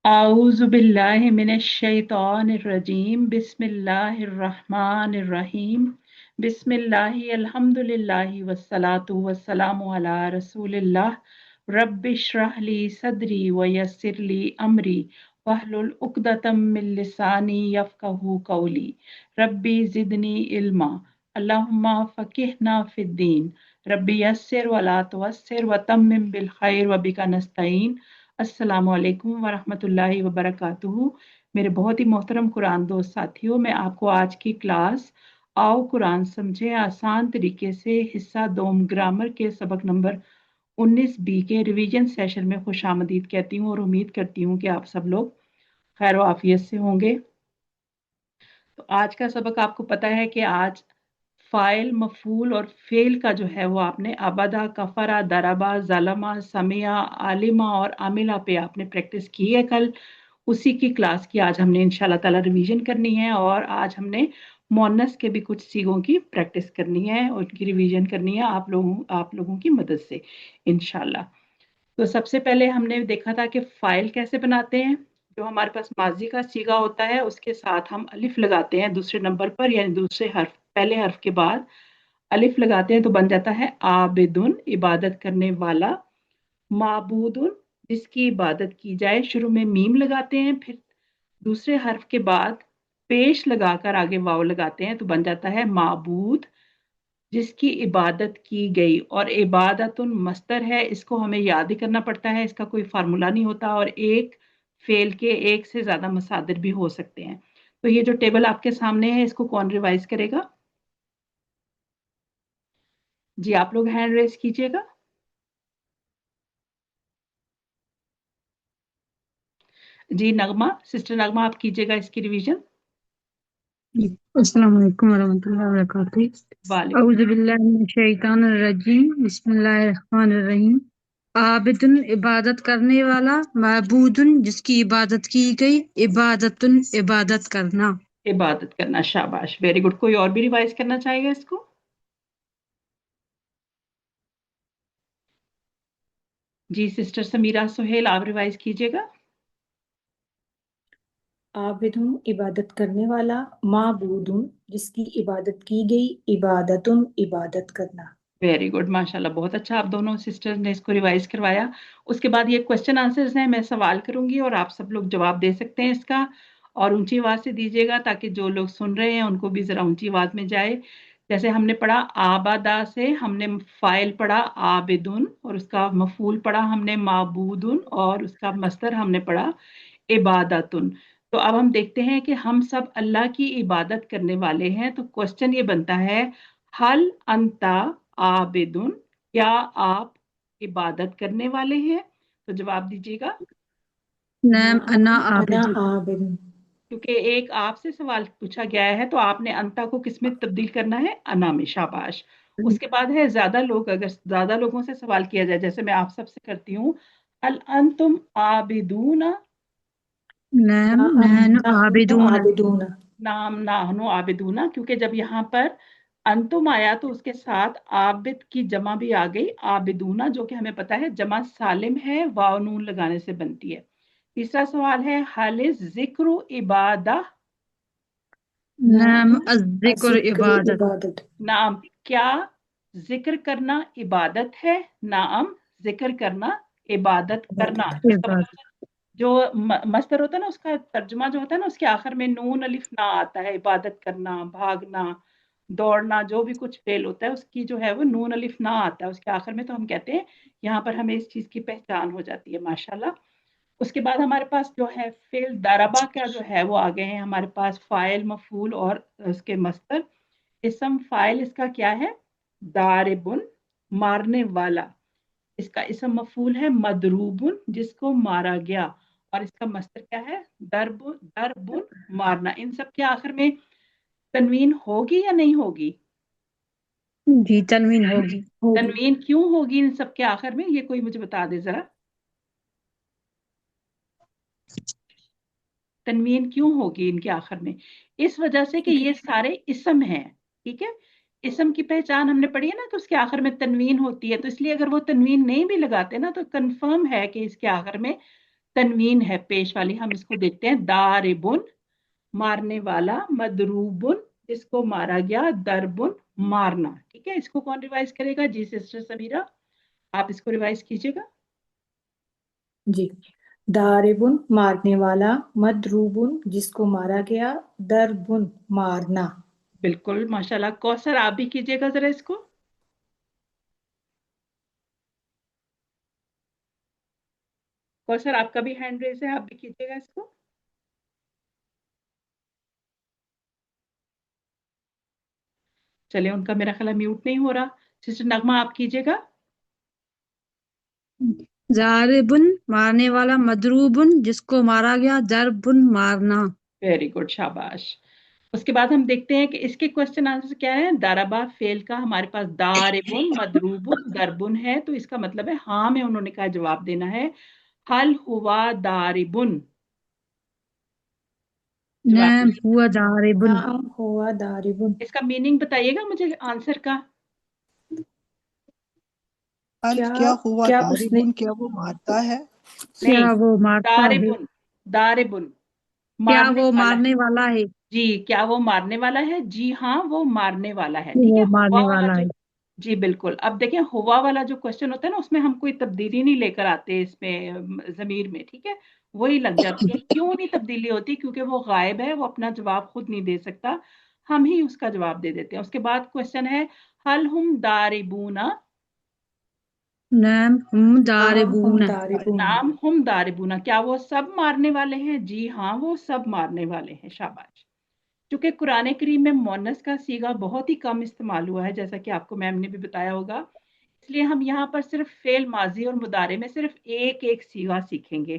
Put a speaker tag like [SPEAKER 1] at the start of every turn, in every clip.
[SPEAKER 1] आऊज़ु बिल्लाहि मिनश शैतानिर रजीम बिस्मिल्लाहिर रहमानिर रहीम बिस्मिल्लाहि अल्हम्दुलिल्लाहि वस्सलातु वस्सलामु अला रसूलिल्लाह रब्बिश्रह ली सदरी व यस्सिर ली अमरी वहलुल उक़दतम मिन लिसानी यफ़क़हू क़ौली रब्बी ज़िदनी इल्मा अल्लाहुम्मा फ़क़िहना फ़िद्दीन रब्बी यस्सिर व ला तुअस्सिर व तम्मिम बिल खैर व बिका नस्तईन। अस्सलामु अलैकुम वरहमतुल्लाहि वबरकातुहू। मेरे बहुत ही मोहतरम कुरान दोस्त साथियों, मैं आपको आज की क्लास आओ कुरान समझे आसान तरीके से हिस्सा दोम ग्रामर के सबक नंबर 19 बी के रिवीजन सेशन में खुशामदीद कहती हूँ और उम्मीद करती हूँ कि आप सब लोग खैर आफियत से होंगे। तो आज का सबक आपको पता है कि आज फ़ाइल, मफ़ूल और फ़ेल का जो है वो आपने अबदा, कफ़रा, दरबा, ज़लमा, समिया, आलिमा और आमिला पे आपने प्रैक्टिस की है कल। उसी की क्लास की आज हमने इंशाल्लाह ताला रिवीजन करनी है और आज हमने मोनस के भी कुछ सीगों की प्रैक्टिस करनी है, उनकी रिवीजन करनी है आप लोगों की मदद से इंशाल्लाह। तो सबसे पहले हमने देखा था कि फ़ाइल कैसे बनाते हैं। जो हमारे पास माजी का सीगा होता है उसके साथ हम अलिफ लगाते हैं दूसरे नंबर पर, यानी दूसरे हर्फ पहले हर्फ के बाद अलिफ लगाते हैं तो बन जाता है आबिदुन, इबादत करने वाला। माबूदुन, जिसकी इबादत की जाए। शुरू में मीम लगाते हैं, फिर दूसरे हर्फ के बाद पेश लगाकर आगे वाव लगाते हैं तो बन जाता है माबूद, जिसकी इबादत की गई। और इबादतुन मस्तर है, इसको हमें याद ही करना पड़ता है, इसका कोई फार्मूला नहीं होता और एक फेल के एक से ज्यादा मसादिर भी हो सकते हैं। तो ये जो टेबल आपके सामने है इसको कौन रिवाइज करेगा? जी आप लोग हैंड रेस कीजिएगा। जी नगमा, सिस्टर नगमा, आप कीजिएगा इसकी रिवीजन।
[SPEAKER 2] अस्सलाम वालेकुम वरहमतुल्लाहि वबरकातुहू।
[SPEAKER 1] वालेकुम।
[SPEAKER 2] औज़ु बिल्लाहि मिनश शैतानिर रजीम। बिस्मिल्लाहिर रहमानिर रहीम। आबिदुन, इबादत करने वाला। माबूदुन, जिसकी इबादत की गई। इबादतुन, इबादत करना।
[SPEAKER 1] इबादत करना, शाबाश, वेरी गुड। कोई और भी रिवाइज करना चाहेगा इसको? जी सिस्टर समीरा सुहेल, आप रिवाइज कीजिएगा।
[SPEAKER 3] आबिदुन, इबादत करने वाला। माबूदुन, जिसकी इबादत की गई। इबादतुन, इबादत करना।
[SPEAKER 1] वेरी गुड, माशाल्लाह, बहुत अच्छा आप दोनों सिस्टर्स ने इसको रिवाइज करवाया। उसके बाद ये क्वेश्चन आंसर्स हैं, मैं सवाल करूंगी और आप सब लोग जवाब दे सकते हैं इसका, और ऊंची आवाज से दीजिएगा ताकि जो लोग सुन रहे हैं उनको भी जरा ऊंची आवाज में जाए। जैसे हमने पढ़ा आबादा से हमने फाइल पढ़ा आबिदुन, और उसका मफूल पढ़ा हमने माबूदुन, और उसका मस्तर हमने पढ़ा इबादतुन। तो अब हम देखते हैं कि हम सब अल्लाह की इबादत करने वाले हैं। तो क्वेश्चन ये बनता है, हल अंता आबिदुन, क्या आप इबादत करने वाले हैं? तो जवाब दीजिएगा।
[SPEAKER 2] नाम अना
[SPEAKER 3] नाम अना
[SPEAKER 2] आबिदुन।
[SPEAKER 3] आबिदुन।
[SPEAKER 1] क्योंकि एक आपसे सवाल पूछा गया है तो आपने अंता को किस में तब्दील करना है? अना में, शाबाश। उसके बाद है ज्यादा लोग, अगर ज्यादा लोगों से सवाल किया जाए, जैसे मैं आप सबसे करती हूँ, अल अंतुम आबिदूना।
[SPEAKER 2] नाम नहनु
[SPEAKER 3] नहनु
[SPEAKER 2] आबिदून।
[SPEAKER 3] आबिदून।
[SPEAKER 1] नाम नाहनु आबिदूना, क्योंकि जब यहाँ पर अंतुम आया तो उसके साथ आबिद की जमा भी आ गई, आबिदूना, जो कि हमें पता है जमा सालिम है, वाव नून लगाने से बनती है। तीसरा सवाल है, हल जिक्र इबादा।
[SPEAKER 2] नाम
[SPEAKER 3] नाम
[SPEAKER 2] अज़्ज़िक्र
[SPEAKER 3] अज़िक्र
[SPEAKER 2] इबादत।
[SPEAKER 3] इबादत।
[SPEAKER 1] नाम, क्या जिक्र करना इबादत है? नाम, जिक्र करना इबादत करना।
[SPEAKER 3] इबादत।
[SPEAKER 1] इसका
[SPEAKER 2] इबादत।
[SPEAKER 1] मतलब जो मस्दर होता है ना, उसका तर्जुमा जो होता है ना, उसके आखिर में नून अलिफ ना आता है। इबादत करना, भागना, दौड़ना, जो भी कुछ फेल होता है उसकी जो है वो नून अलिफ ना आता है उसके आखिर में, तो हम कहते हैं यहाँ पर हमें इस चीज की पहचान हो जाती है, माशाल्लाह। उसके बाद हमारे पास जो है फेल दरबा का जो है वो आ गए हैं हमारे पास फाइल, मफूल और उसके मस्तर। इसम फाइल इसका क्या है? दारिबुन, मारने वाला। इसका इसम मफूल है मदरूबुन, जिसको मारा गया। और इसका मस्तर क्या है? दरबुन, मारना। इन सब के आखिर में तनवीन होगी या नहीं होगी?
[SPEAKER 2] जी तनवीन होगी।
[SPEAKER 3] होगी।
[SPEAKER 1] तनवीन क्यों होगी इन सब के आखिर में? ये कोई मुझे बता दे जरा, तनवीन क्यों होगी इनके आखिर में? इस वजह से कि ये सारे इसम हैं, ठीक है। इसम की पहचान हमने पढ़ी है ना कि उसके आखिर में तनवीन होती है, तो इसलिए अगर वो तनवीन नहीं भी लगाते ना तो कंफर्म है कि इसके आखिर में तनवीन है पेश वाली, हम इसको देखते हैं। दारिबुन मारने वाला, मदरूबुन जिसको मारा गया, दरबुन मारना। ठीक है, इसको कौन रिवाइज करेगा? जी सिस्टर सबीरा, आप इसको रिवाइज कीजिएगा।
[SPEAKER 3] जी। दारिबुन मारने वाला, मदरूबुन जिसको मारा गया, दरबुन मारना।
[SPEAKER 1] बिल्कुल माशाल्लाह। कौसर आप भी कीजिएगा जरा इसको। कौसर आपका भी हैंड रेज है, आप भी कीजिएगा इसको। चलिए, उनका मेरा ख्याल है म्यूट नहीं हो रहा। सिस्टर नगमा आप कीजिएगा।
[SPEAKER 2] जारिबुन मारने वाला, मदरूबुन जिसको मारा गया, दरबुन मारना।
[SPEAKER 1] वेरी गुड, शाबाश। उसके बाद हम देखते हैं कि इसके क्वेश्चन आंसर क्या है। दाराबा फेल का हमारे पास दारिबुन, मदरूबुन, दरबुन है, तो इसका मतलब है हाँ में उन्होंने कहा जवाब देना है। हल हुआ दारिबुन, जवाब
[SPEAKER 2] नाम
[SPEAKER 1] दीजिए।
[SPEAKER 2] हुआ जारिबुन।
[SPEAKER 3] नाम हुआ दारिबुन।
[SPEAKER 1] इसका मीनिंग बताइएगा मुझे आंसर का।
[SPEAKER 4] हल
[SPEAKER 3] क्या
[SPEAKER 4] क्या हुआ
[SPEAKER 3] क्या उसने
[SPEAKER 4] दारिबुन, क्या वो मारता है?
[SPEAKER 1] नहीं,
[SPEAKER 2] क्या वो मारता है?
[SPEAKER 1] दारिबुन, दारिबुन
[SPEAKER 2] क्या
[SPEAKER 1] मारने
[SPEAKER 2] वो
[SPEAKER 1] वाला है।
[SPEAKER 2] मारने वाला है?
[SPEAKER 1] जी, क्या वो मारने वाला है? जी हाँ, वो मारने वाला है। ठीक है,
[SPEAKER 2] वो
[SPEAKER 1] हुआ
[SPEAKER 2] मारने
[SPEAKER 1] वाला
[SPEAKER 2] वाला
[SPEAKER 1] जो,
[SPEAKER 2] है।
[SPEAKER 1] जी बिल्कुल। अब देखें, हुआ वाला जो क्वेश्चन होता है ना, उसमें हम कोई तब्दीली नहीं लेकर आते इसमें, जमीर में। ठीक है, वही लग जाती है। क्यों नहीं तब्दीली होती? क्योंकि वो गायब है, वो अपना जवाब खुद नहीं दे सकता, हम ही उसका जवाब दे देते हैं। उसके बाद क्वेश्चन है, हल हुम दारिबूना।
[SPEAKER 2] नाम हम
[SPEAKER 3] नाम हम
[SPEAKER 2] दारिबून।
[SPEAKER 3] दारिबुन।
[SPEAKER 1] नाम हुम दारिबूना, क्या वो सब मारने वाले हैं? जी हाँ, वो सब मारने वाले हैं। शाबाश। चूंकि कुरान करीम में मोनस का सीगा बहुत ही कम इस्तेमाल हुआ है, जैसा कि आपको मैम ने भी बताया होगा, इसलिए हम यहाँ पर सिर्फ फेल माजी और मुदारे में सिर्फ एक एक सीगा सीखेंगे।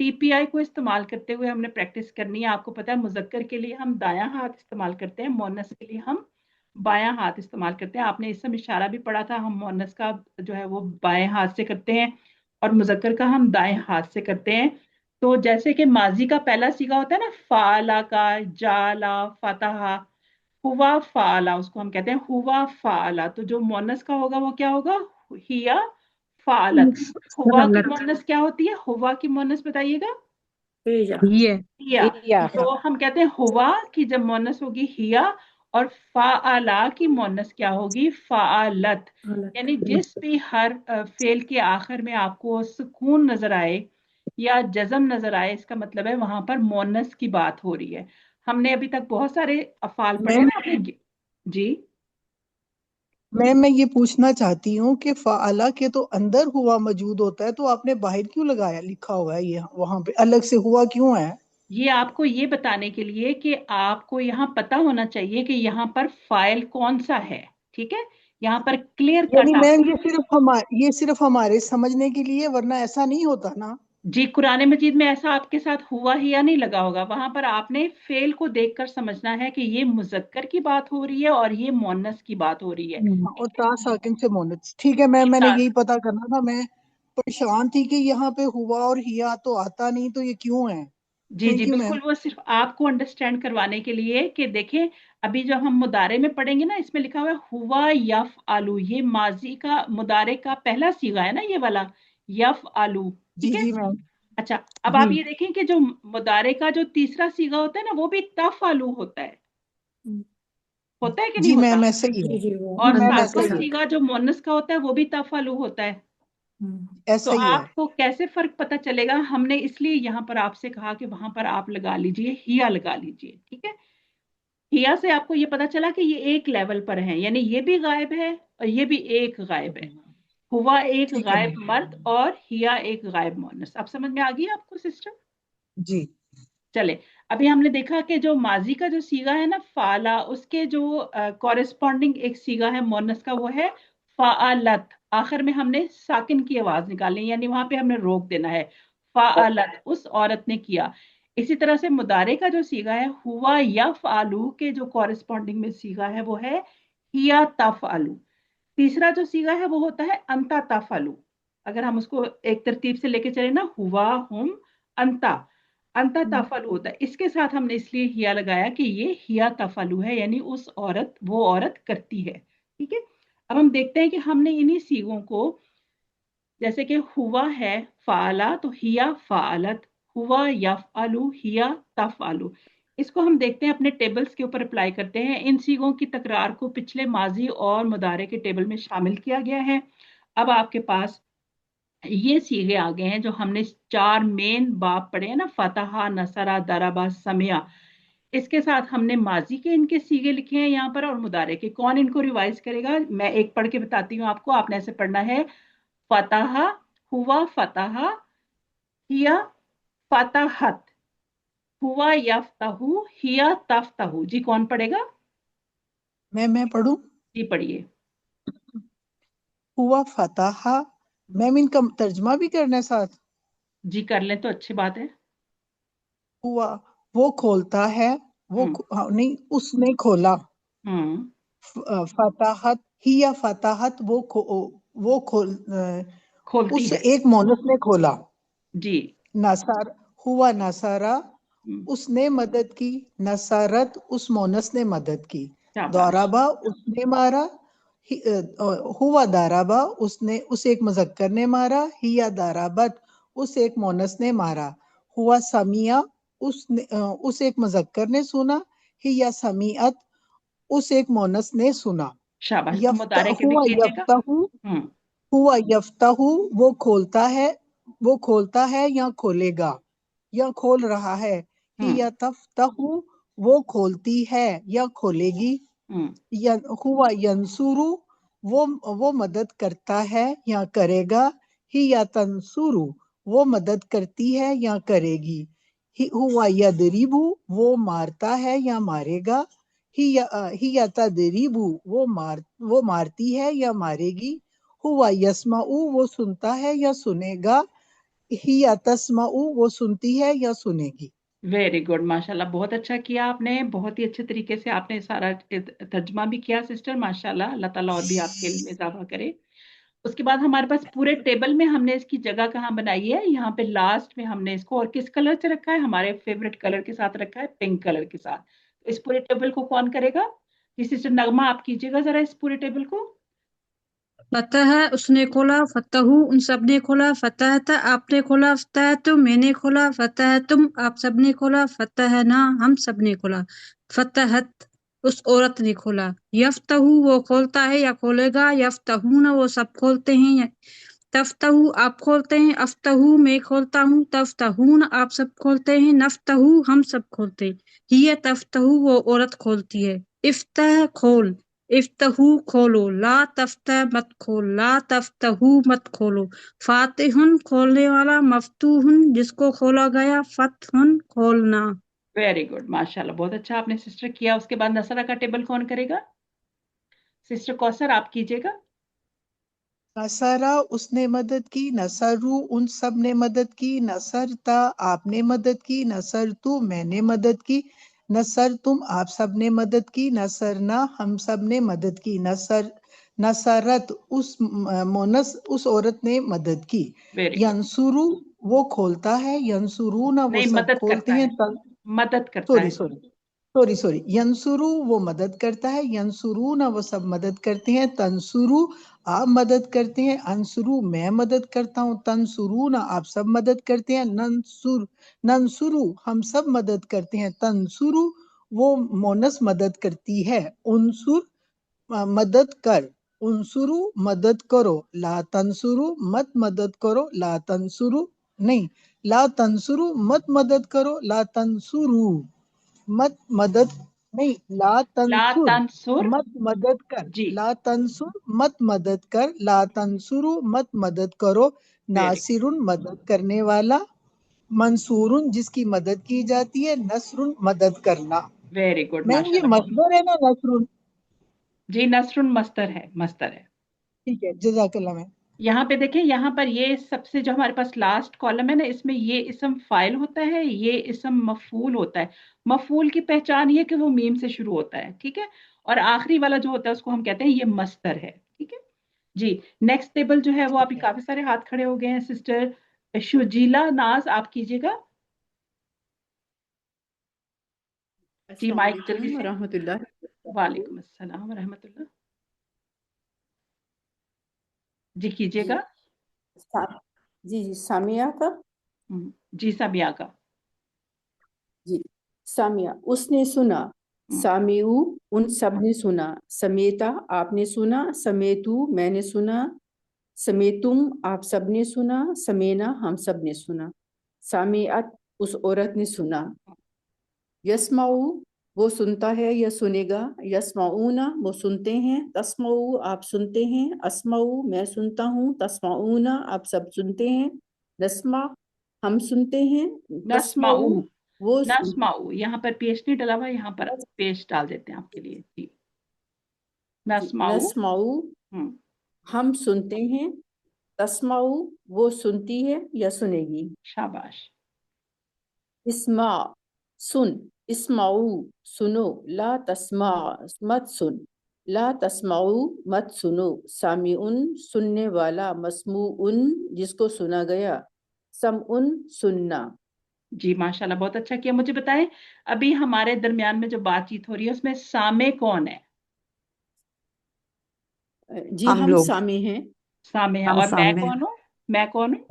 [SPEAKER 1] टीपीआई को इस्तेमाल करते हुए हमने प्रैक्टिस करनी है। आपको पता है, मुजक्कर के लिए हम दायां हाथ इस्तेमाल करते हैं, मोनस के लिए हम बायां हाथ इस्तेमाल करते हैं। आपने इस समय इशारा भी पढ़ा था, हम मोनस का जो है वो बाएं हाथ से करते हैं और मुजक्कर का हम दाएं हाथ से करते हैं। तो जैसे कि माजी का पहला सीगा होता है ना, फाला का, जाला, फतहा, हुआ फाला, उसको हम कहते हैं हुआ फाला। तो जो मोनस का होगा वो क्या होगा? हिया फालत। हुआ की
[SPEAKER 2] सरलत।
[SPEAKER 1] मोनस क्या होती है? हुआ की मोनस बताइएगा।
[SPEAKER 3] भेजा।
[SPEAKER 2] ये
[SPEAKER 1] हिया।
[SPEAKER 4] या
[SPEAKER 1] तो हम कहते हैं हुआ की जब मोनस होगी हिया, और फाला की मोनस क्या होगी? फालत।
[SPEAKER 3] गलत।
[SPEAKER 1] यानी जिस भी हर फेल के आखिर में आपको सुकून नजर आए या जज्म नजर आए, इसका मतलब है वहां पर मोनस की बात हो रही है। हमने अभी तक बहुत सारे अफाल पढ़े
[SPEAKER 4] मैम
[SPEAKER 1] ना अपने। जी,
[SPEAKER 4] मैं ये पूछना चाहती हूँ कि फाअला के तो अंदर हुआ मौजूद होता है, तो आपने बाहर क्यों लगाया, लिखा हुआ है ये वहां पे अलग से हुआ क्यों है?
[SPEAKER 1] ये आपको ये बताने के लिए कि आपको यहाँ पता होना चाहिए कि यहाँ पर फाइल कौन सा है। ठीक है, यहाँ पर क्लियर
[SPEAKER 4] यानी
[SPEAKER 1] कट
[SPEAKER 4] मैम
[SPEAKER 1] आपको।
[SPEAKER 4] ये सिर्फ हमारे समझने के लिए, वरना ऐसा नहीं होता ना।
[SPEAKER 1] जी, कुरान मजीद में ऐसा आपके साथ हुआ ही या नहीं लगा होगा, वहां पर आपने फेल को देखकर समझना है कि ये मुजक्कर की बात हो रही है और ये मुअन्नस की बात हो रही है।
[SPEAKER 4] और
[SPEAKER 1] ठीक है,
[SPEAKER 4] ता साकिन से मोनत, ठीक है मैम,
[SPEAKER 1] ये
[SPEAKER 4] मैंने
[SPEAKER 1] तास।
[SPEAKER 4] यही पता करना था। मैं परेशान थी कि यहाँ पे हुआ और हिया तो आता नहीं, तो ये क्यों है?
[SPEAKER 1] जी जी
[SPEAKER 4] थैंक यू मैम।
[SPEAKER 1] बिल्कुल, वो सिर्फ आपको अंडरस्टैंड करवाने के लिए कि देखें, अभी जब हम मुदारे में पढ़ेंगे ना, इसमें लिखा हुआ है हुआ यफ आलू, ये माजी का मुदारे का पहला सीगा है ना, ये वाला यफ आलू।
[SPEAKER 4] जी
[SPEAKER 1] ठीक है,
[SPEAKER 4] जी मैम।
[SPEAKER 1] अच्छा। अब
[SPEAKER 2] जी
[SPEAKER 1] आप ये देखें कि जो मुदारे का जो तीसरा सीगा होता है ना, वो भी तफ आलू होता है कि नहीं
[SPEAKER 4] जी
[SPEAKER 1] होता?
[SPEAKER 4] मैम ऐसे ही
[SPEAKER 3] जी
[SPEAKER 4] है।
[SPEAKER 3] जी, वो
[SPEAKER 4] जी
[SPEAKER 1] और
[SPEAKER 4] मैम
[SPEAKER 3] अंता
[SPEAKER 4] ऐसा
[SPEAKER 3] के
[SPEAKER 1] सातवां
[SPEAKER 4] ही है।
[SPEAKER 3] साथ।
[SPEAKER 1] सीगा जो मोनस का होता है वो भी तफ आलू होता है।
[SPEAKER 3] हम्म।
[SPEAKER 1] तो
[SPEAKER 4] ऐसा ही है।
[SPEAKER 1] आपको कैसे फर्क पता चलेगा? हमने इसलिए यहाँ पर आपसे कहा कि वहां पर आप लगा लीजिए, हिया लगा लीजिए। ठीक है, हिया से आपको ये पता चला कि ये एक लेवल पर है, यानी ये भी गायब है और ये भी एक गायब है। हुआ एक
[SPEAKER 4] ठीक है
[SPEAKER 1] गायब
[SPEAKER 4] मैम।
[SPEAKER 1] मर्द और हिया एक गायब मोनस। अब समझ में आ गई आपको सिस्टम?
[SPEAKER 4] जी
[SPEAKER 1] चले, अभी हमने देखा कि जो माजी का जो सीगा है ना फाला, उसके जो कॉरेस्पॉन्डिंग एक सीगा है मोनस का, वो है फालत। आखिर में हमने साकिन की आवाज निकालनी, यानी वहां पे हमने रोक देना है। फालत, उस औरत ने किया। इसी तरह से मुदारे का जो सीगा है हुआ या फालू के जो कॉरेस्पॉन्डिंग में सीगा है वो है हिया तफालू। तीसरा जो सीगा है वो होता है अंता तफालू। अगर हम उसको एक तरतीब से लेके चले ना, हुआ हुम अंता, अंता तफालू होता है। इसके साथ हमने इसलिए हिया लगाया कि ये हिया तफालू है, यानी उस औरत, वो औरत करती है। ठीक है, अब हम देखते हैं कि हमने इन्हीं सीगों को जैसे कि हुआ है फ़ाला तो हिया फ़ालत, हुआ यफ़अलु हिया तफ़अलु। इसको हम देखते हैं अपने टेबल्स के ऊपर अप्लाई करते हैं। इन सीगों की तकरार को पिछले माजी और मुदारे के टेबल में शामिल किया गया है। अब आपके पास ये सीगे आ गए हैं जो हमने 4 मेन बाब पढ़े हैं ना, फतहा, नसरा, दरबा, समिया। इसके साथ हमने माजी के इनके सीगे लिखे हैं यहाँ पर और मुदारे के। कौन इनको रिवाइज करेगा? मैं एक पढ़ के बताती हूँ आपको, आपने ऐसे पढ़ना है, फतहा, हुआ फतहा, हिया फतहत, हुआ यफ्तहु, हिया तफ्तहु। जी कौन पढ़ेगा?
[SPEAKER 4] मैं पढ़ूं?
[SPEAKER 1] जी पढ़िए।
[SPEAKER 4] हुआ फतहा, मैम इनका तर्जमा भी करना है साथ?
[SPEAKER 1] जी कर लें तो अच्छी बात है।
[SPEAKER 4] हुआ वो खोलता है, नहीं, उसने खोला।
[SPEAKER 1] हम्म
[SPEAKER 4] फताहत, हिया फताहत, वो
[SPEAKER 1] खोलती
[SPEAKER 4] उस
[SPEAKER 1] है।
[SPEAKER 4] एक मोनस ने खोला।
[SPEAKER 1] जी।
[SPEAKER 4] नसार, हुआ नसारा,
[SPEAKER 1] हम्म,
[SPEAKER 4] उसने मदद की। नसारत, उस मोनस ने मदद की।
[SPEAKER 1] शाबाश।
[SPEAKER 4] दौराबा, उसने मारा। हुआ दाराबा, उसने, उस एक मुजक्कर ने मारा। हिया दाराबत, उस एक मोनस ने मारा। हुआ समिया, उस एक मुजक्कर ने सुना। हिया समीअत, उस एक मोनस ने सुना।
[SPEAKER 1] शाबाश। अब मुदारे के भी
[SPEAKER 4] हुआ
[SPEAKER 1] कीजिएगा।
[SPEAKER 4] यफ्ताहू,
[SPEAKER 1] हम्म
[SPEAKER 4] हुआ यफ्ताहू, वो खोलता है, वो खोलता है या खोलेगा या खोल रहा है।
[SPEAKER 1] हम्म
[SPEAKER 4] हिया तफ्ताहू, वो खोलती है या खोलेगी।
[SPEAKER 1] हम्म
[SPEAKER 4] हुआ यंसुरु, वो मदद करता है या करेगा। हिया तंसुरु, वो मदद करती है या करेगी। हुआ यदरिबु, वो मारता है या मारेगा। हिया तदरिबु, वो मारती है या मारेगी। हुआ यस्माउ, वो सुनता है या सुनेगा। हिया तस्माउ, वो सुनती है या सुनेगी।
[SPEAKER 1] वेरी गुड, माशाल्लाह, बहुत अच्छा किया आपने। बहुत ही अच्छे तरीके से आपने सारा तर्जमा भी किया सिस्टर, माशाल्लाह। अल्लाह ताला और भी आपके इल्म में इजाफा करे। उसके बाद हमारे पास पूरे टेबल में हमने इसकी जगह कहाँ बनाई है? यहाँ पे लास्ट में हमने इसको और किस कलर से रखा है? हमारे फेवरेट कलर के साथ रखा है, पिंक कलर के साथ। तो इस पूरे टेबल को कौन करेगा? जी सिस्टर नगमा, आप कीजिएगा जरा इस पूरे टेबल को।
[SPEAKER 2] फतह है, उसने खोला। फतहू, उन सब ने खोला। फतह था, आपने खोला। फतह तुम, मैंने खोला। फतह तुम, आप सब ने खोला। फतह ना, हम सब ने खोला। फतहत, उस औरत ने खोला। यफ्तहू, वो खोलता है या खोलेगा। यफ्तहू ना, वो सब खोलते हैं। तफ्तहू, आप खोलते हैं। अफ्तहू, मैं खोलता हूँ। तफ्तहून, आप सब खोलते हैं। नफ्तहू, हम सब खोलते हैं। हिय तफ्तहू, वो औरत खोलती है। इफ्तह, खोल। इफ्तहू, खोलो। ला तफ्तह, मत खोल। ला तफ्तहू, मत खोलो। फातिहुन, खोलने वाला। मफ्तूहुन, जिसको खोला गया। फतहुन, खोलना।
[SPEAKER 1] वेरी गुड, माशाल्लाह, बहुत अच्छा आपने सिस्टर किया। उसके बाद नसरा का टेबल कौन करेगा? सिस्टर कौसर, आप कीजिएगा।
[SPEAKER 4] नसरा, उसने मदद की। नसरू, उन सब ने मदद की। नसरता, आपने मदद की। नसरतु, मैंने मदद की। नसर तुम, आप सब ने मदद की। नसरना, हम सब ने मदद की। नसरत, उस मोनस, उस औरत ने मदद की।
[SPEAKER 1] Very good.
[SPEAKER 4] यंसुरु, वो खोलता है। यंसुरू ना, वो
[SPEAKER 1] नहीं,
[SPEAKER 4] सब
[SPEAKER 1] मदद
[SPEAKER 4] खोलते
[SPEAKER 1] करता
[SPEAKER 4] हैं।
[SPEAKER 1] है। मदद करता
[SPEAKER 4] सॉरी
[SPEAKER 1] है।
[SPEAKER 4] सॉरी सॉरी यंसुरु, वो मदद करता है। यंसुरू ना, वो सब मदद करते हैं। तंसुरु, आप मदद करते हैं। अंसुरु, मैं मदद करता हूँ। तंसुरु ना, आप सब मदद करते हैं। नंसुरु, हम सब मदद करते हैं। तंसुरु, वो मोनस मदद करती है। उनसुर, मदद कर। उनसुरु, मदद करो। ला तंसुरु, मत मदद करो। ला तंसुरु, नहीं, ला तंसुरु, मत मदद करो। ला तंसुरु, मत मदद, नहीं, ला
[SPEAKER 1] ला
[SPEAKER 4] तंसुर,
[SPEAKER 1] तंसुर।
[SPEAKER 4] मत मदद कर।
[SPEAKER 1] जी।
[SPEAKER 4] ला तंसुर, मत मदद कर। ला तंसुरु, मत मदद करो।
[SPEAKER 1] वेरी
[SPEAKER 4] नासिरुन, मदद करने वाला। मंसूरुन, जिसकी मदद की जाती है। नसरुन, मदद करना।
[SPEAKER 1] वेरी गुड,
[SPEAKER 4] मैम ये
[SPEAKER 1] माशाल्लाह, बहुत।
[SPEAKER 4] मसदर है ना, नसरुन?
[SPEAKER 1] जी नसरुन मस्तर है, मस्तर है।
[SPEAKER 4] ठीक है, जजाकल्ला मैम।
[SPEAKER 1] यहाँ पे देखें, यहाँ पर ये सबसे जो हमारे पास लास्ट कॉलम है ना, इसमें ये इसम फाइल होता है, ये इसम मफूल होता है। मफूल की पहचान ये कि वो मीम से शुरू होता है, ठीक है। और आखिरी वाला जो होता है उसको हम कहते हैं ये मस्तर है, ठीक है। जी। नेक्स्ट टेबल जो है वो,
[SPEAKER 4] ठीक
[SPEAKER 1] अभी
[SPEAKER 4] है।
[SPEAKER 1] काफी सारे हाथ खड़े हो गए हैं। सिस्टर शुजीला नाज, आप कीजिएगा। जी
[SPEAKER 5] अस्सलाम
[SPEAKER 1] माइक जल्दी
[SPEAKER 5] वालेकुम
[SPEAKER 1] से।
[SPEAKER 5] वरहमतुल्लाह।
[SPEAKER 1] वालेकुम अस्सलाम रहमतुल्लाह। जी कीजिएगा।
[SPEAKER 5] जी जी, सामिया का।
[SPEAKER 1] जी सामिया का।
[SPEAKER 5] जी, सामिया उसने सुना, सामिऊ उन सब ने सुना, समेता आपने सुना, समेतु मैंने सुना, समेतुम आप सब ने सुना, समेना हम सब ने सुना, सामियत उस औरत ने सुना, यस्माऊ वो सुनता है या सुनेगा, यस्माऊना वो सुनते हैं, तस्माऊ आप सुनते हैं, अस्माऊ मैं सुनता हूँ, तस्माऊना आप सब सुनते हैं, नस्मा हम सुनते हैं,
[SPEAKER 1] नस्माऊ,
[SPEAKER 5] तस्माऊ वो
[SPEAKER 1] नस्माऊ, यहाँ पर पेश नहीं डला हुआ, यहाँ पर पेश डाल देते हैं आपके लिए। जी, नस्माऊ।
[SPEAKER 5] नस्माऊ हम सुनते हैं, तस्माऊ वो सुनती है या सुनेगी,
[SPEAKER 1] शाबाश।
[SPEAKER 5] इस्मा सुन, इस्माऊ सुनो, ला तस्मा मत सुन, ला तस्माऊ मत सुनो, सामिउन सुनने वाला, मस्मूउन जिसको सुना गया, समउन सुनना।
[SPEAKER 1] जी माशाल्लाह, बहुत अच्छा किया। मुझे बताएं, अभी हमारे दरमियान में जो बातचीत हो रही है उसमें सामे कौन है?
[SPEAKER 5] जी
[SPEAKER 6] हम
[SPEAKER 5] हम
[SPEAKER 6] लोग,
[SPEAKER 5] सामी हैं।
[SPEAKER 1] सामे है।
[SPEAKER 6] हम
[SPEAKER 1] और मैं
[SPEAKER 6] सामने
[SPEAKER 1] कौन हूँ? मैं कौन हूँ?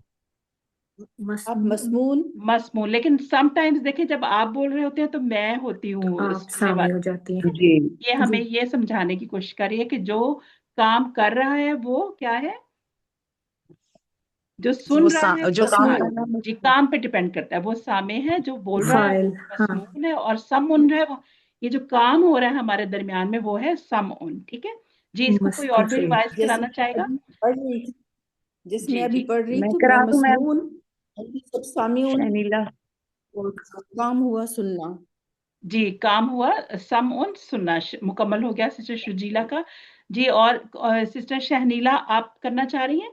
[SPEAKER 5] आप मस्मून,
[SPEAKER 1] मस्मून। लेकिन समटाइम्स देखिए, जब आप बोल रहे होते हैं तो मैं होती हूँ
[SPEAKER 3] आप
[SPEAKER 1] सुनने
[SPEAKER 3] सामी हो
[SPEAKER 1] वाली।
[SPEAKER 3] जाती हैं।
[SPEAKER 6] जी
[SPEAKER 1] ये हमें
[SPEAKER 3] जी
[SPEAKER 1] ये समझाने की कोशिश कर रही है कि जो काम कर रहा है वो क्या है, जो सुन रहा है
[SPEAKER 6] जो
[SPEAKER 1] वो
[SPEAKER 6] काम
[SPEAKER 1] क्या
[SPEAKER 6] कर
[SPEAKER 1] है।
[SPEAKER 6] रहा है
[SPEAKER 1] जी, काम पे डिपेंड करता है। वो सामे है, जो बोल रहा है
[SPEAKER 3] फाइल,
[SPEAKER 1] वो
[SPEAKER 3] हाँ
[SPEAKER 1] मस्मून है, और सम उन है वो, ये जो काम हो रहा है हमारे दरमियान में वो है सम उन। ठीक है जी, इसको कोई और भी
[SPEAKER 3] मुस्तफिल।
[SPEAKER 1] रिवाइज
[SPEAKER 5] जैसे
[SPEAKER 1] कराना चाहेगा?
[SPEAKER 5] अभी पढ़ रही थी, जैसे मैं
[SPEAKER 1] जी
[SPEAKER 5] अभी
[SPEAKER 1] जी
[SPEAKER 5] पढ़ रही
[SPEAKER 6] मैं
[SPEAKER 5] थी, मैं
[SPEAKER 6] करा दूं मैम?
[SPEAKER 5] मस्मून, अभी सब सामिउन,
[SPEAKER 6] शनीला,
[SPEAKER 5] और काम हुआ सुनना।
[SPEAKER 1] जी, काम हुआ सम उन सुनना। मुकम्मल हो गया सिस्टर शुजीला का। जी, और सिस्टर शहनीला आप करना चाह रही हैं?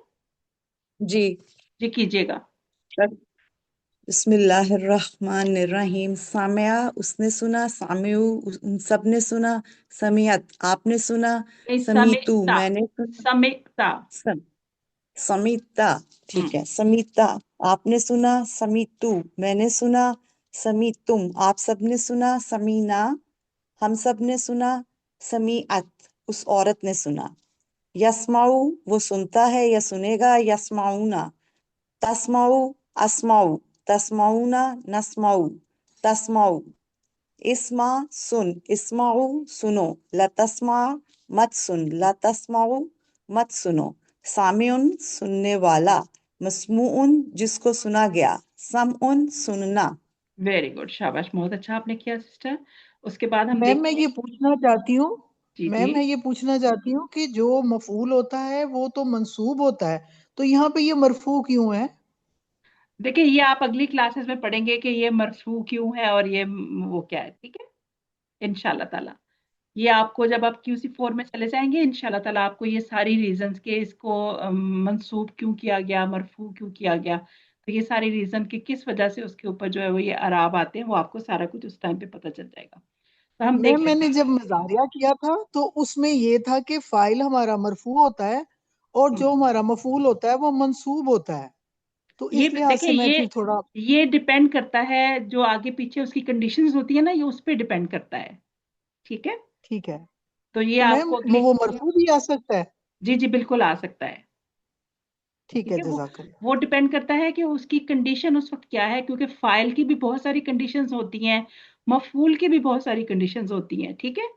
[SPEAKER 6] जी
[SPEAKER 1] जी कीजिएगा।
[SPEAKER 6] बिस्मिल्लाहिर्रहमानिर्रहीम। सामया उसने सुना, सामिउ उन सब ने सुना, समियत आपने सुना,
[SPEAKER 1] नहीं,
[SPEAKER 6] समीतु
[SPEAKER 1] समिक्ता,
[SPEAKER 6] मैंने सुना,
[SPEAKER 1] समिक्ता।
[SPEAKER 6] सम, समीता ठीक है,
[SPEAKER 1] हम्म
[SPEAKER 6] समीता आपने सुना, समीतु मैंने सुना, समीतुम आप सब ने सुना, समीना हम सब ने सुना, समीअत उस औरत ने सुना, यस्माऊ वो सुनता है या सुनेगा, यस्माऊना, तस्माऊ अस्माऊ, तस्माऊना नस्माऊ, तस्माऊ, इस्मा सुन, इस्माऊ सुनो, लतस्मा मत सुन, लतस्माऊ मत सुनो, सामिउन सुनने वाला, मस्मूउन जिसको सुना गया, समउन सुनना।
[SPEAKER 1] वेरी गुड, शाबाश, बहुत अच्छा आपने किया सिस्टर। उसके बाद हम
[SPEAKER 4] मैम मैं
[SPEAKER 1] देखते
[SPEAKER 4] ये
[SPEAKER 1] हैं।
[SPEAKER 4] पूछना चाहती हूँ,
[SPEAKER 1] जी जी।
[SPEAKER 4] मैम मैं ये पूछना चाहती हूँ कि जो मफूल होता है वो तो मंसूब होता है, तो यहाँ पे ये मरफू क्यों है?
[SPEAKER 1] देखिए, ये आप अगली क्लासेस में पढ़ेंगे कि ये मरफू क्यों है और ये वो क्या है। ठीक है, इंशाल्लाह ताला। ये आपको जब आप QC4 में चले जाएंगे इंशाल्लाह ताला आपको ये सारी रीजंस के इसको मंसूब क्यों किया गया, मरफू क्यों किया गया, तो ये सारी रीजन कि किस वजह से उसके ऊपर जो है वो ये अराब आते हैं, वो आपको सारा कुछ उस टाइम पे पता चल जाएगा। तो हम देख
[SPEAKER 4] मैम
[SPEAKER 1] लेते
[SPEAKER 4] मैंने
[SPEAKER 1] हैं।
[SPEAKER 4] जब मजारिया किया था तो उसमें ये था कि फाइल हमारा मरफू होता है और
[SPEAKER 1] हम्म,
[SPEAKER 4] जो हमारा मफूल होता है वो मंसूब होता है, तो
[SPEAKER 1] ये
[SPEAKER 4] इस लिहाज
[SPEAKER 1] देखिए,
[SPEAKER 4] से मैं फिर थोड़ा।
[SPEAKER 1] ये डिपेंड करता है, जो आगे पीछे उसकी कंडीशंस होती है ना, ये उस पर डिपेंड करता है। ठीक है,
[SPEAKER 4] ठीक है,
[SPEAKER 1] तो ये
[SPEAKER 4] तो मैम
[SPEAKER 1] आपको अगली।
[SPEAKER 4] वो मरफू भी आ सकता है?
[SPEAKER 1] जी जी, बिल्कुल आ सकता है।
[SPEAKER 4] ठीक
[SPEAKER 1] ठीक
[SPEAKER 4] है,
[SPEAKER 1] है,
[SPEAKER 4] जजाकल्ला।
[SPEAKER 1] वो डिपेंड करता है कि उसकी कंडीशन उस वक्त क्या है, क्योंकि फाइल की भी बहुत सारी कंडीशंस होती हैं, मफूल की भी बहुत सारी कंडीशंस होती हैं। ठीक है,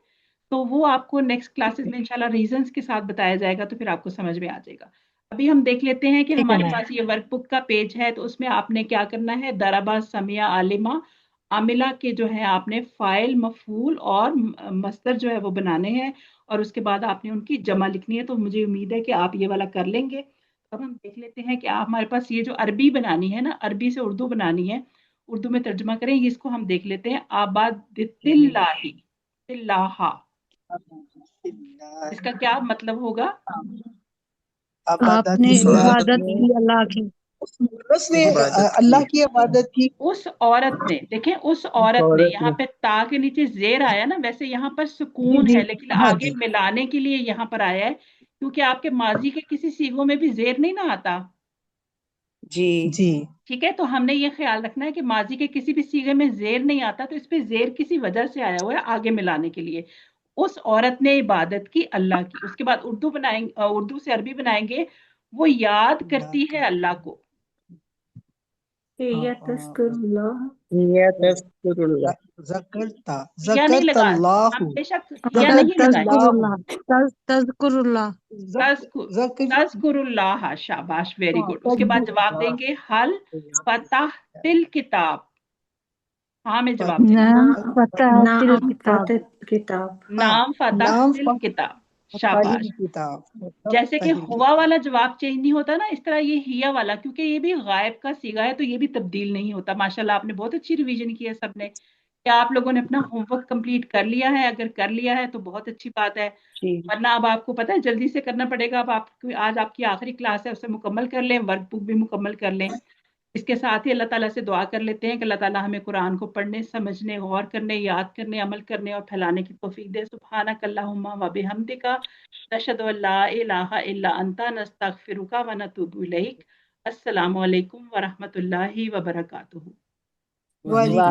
[SPEAKER 1] तो वो आपको नेक्स्ट क्लासेस में इंशाल्लाह रीजंस के साथ बताया जाएगा, तो फिर आपको समझ में आ जाएगा। अभी हम देख लेते हैं कि
[SPEAKER 4] ठीक है
[SPEAKER 1] हमारे
[SPEAKER 4] मैम।
[SPEAKER 1] पास ये वर्कबुक का पेज है, तो उसमें आपने क्या करना है, दराबा, समिया, आलिमा, आमिला के जो है आपने फाइल, मफूल और मस्दर जो है वो बनाने हैं, और उसके बाद आपने उनकी जमा लिखनी है। तो मुझे उम्मीद है कि आप ये वाला कर लेंगे। अब हम देख लेते हैं कि आप, हमारे पास ये जो अरबी बनानी है ना, अरबी से उर्दू बनानी है, उर्दू में तर्जुमा करें, इसको हम देख लेते हैं। आबाद तिल्लाही, तिल्लाहा, इसका क्या मतलब होगा?
[SPEAKER 6] आबादत
[SPEAKER 2] आपने इबादत
[SPEAKER 6] ने
[SPEAKER 2] की अल्लाह की।
[SPEAKER 4] उसने
[SPEAKER 6] इबादत
[SPEAKER 4] अल्लाह
[SPEAKER 6] की,
[SPEAKER 4] की इबादत की।
[SPEAKER 1] उस औरत ने, देखें, उस औरत ने,
[SPEAKER 6] औरत
[SPEAKER 1] यहाँ
[SPEAKER 6] ने,
[SPEAKER 1] पे ता के नीचे जेर आया ना, वैसे यहाँ पर
[SPEAKER 4] जी
[SPEAKER 1] सुकून
[SPEAKER 4] जी।
[SPEAKER 1] है, लेकिन
[SPEAKER 4] हाँ
[SPEAKER 1] आगे
[SPEAKER 4] जी।
[SPEAKER 1] मिलाने के लिए यहाँ पर आया है, क्योंकि आपके माजी के किसी सीगों में भी जेर नहीं ना आता।
[SPEAKER 6] जी
[SPEAKER 4] जी
[SPEAKER 1] ठीक है, तो हमने ये ख्याल रखना है कि माजी के किसी भी सीगे में जेर नहीं आता, तो इस पे जेर किसी वजह से आया हुआ है आगे मिलाने के लिए। उस औरत ने इबादत की अल्लाह की। उसके बाद उर्दू बनाएंगे, उर्दू से अरबी बनाएंगे। وہ یاد کرती ہے اللہ को।
[SPEAKER 3] या तस्करुल्लाह
[SPEAKER 4] ज़करता
[SPEAKER 1] या नहीं
[SPEAKER 4] ज़करता
[SPEAKER 1] लगा,
[SPEAKER 4] अल्लाह
[SPEAKER 1] हम बेशक या नहीं लगाए,
[SPEAKER 2] तज़कुरुल्लाह तज़कुरुल्लाह
[SPEAKER 1] तज़कुरुल्लाह, शाबाश, वेरी गुड। उसके बाद जवाब देंगे हल फतह तिल किताब, हाँ में जवाब देंगे।
[SPEAKER 2] नाम
[SPEAKER 3] ना
[SPEAKER 2] फतहतिल किताब
[SPEAKER 3] किताब
[SPEAKER 1] नाम फतह
[SPEAKER 4] नाम
[SPEAKER 1] तिल किताब, शाबाश।
[SPEAKER 4] किताब
[SPEAKER 1] जैसे कि हुआ वाला जवाब चेंज नहीं होता ना, इस तरह ये हिया वाला, क्योंकि ये भी गायब का सीगा है तो ये भी तब्दील नहीं होता। माशाल्लाह आपने बहुत अच्छी रिवीजन की है सबने। क्या आप लोगों ने अपना होमवर्क कंप्लीट कर लिया है? अगर कर लिया है तो बहुत अच्छी बात है, वरना अब आपको पता है जल्दी से करना पड़ेगा। अब आपकी आज आपकी आखिरी क्लास है, उसे मुकम्मल कर लें, वर्क बुक भी मुकम्मल कर लें। इसके साथ ही अल्लाह ताला से दुआ कर लेते हैं कि अल्लाह ताला हमें कुरान को पढ़ने, समझने, गौर करने, याद करने, अमल करने और फैलाने की तौफीक दे। सुब्हानक अल्लाहुम्मा व बिहम्दिका नशहदु अल्ला इलाहा इल्ला अंता नस्तगफिरुका व नतूबु इलैक। अस्सलामु अलैकुम व रहमतुल्लाहि व बरकातुहू।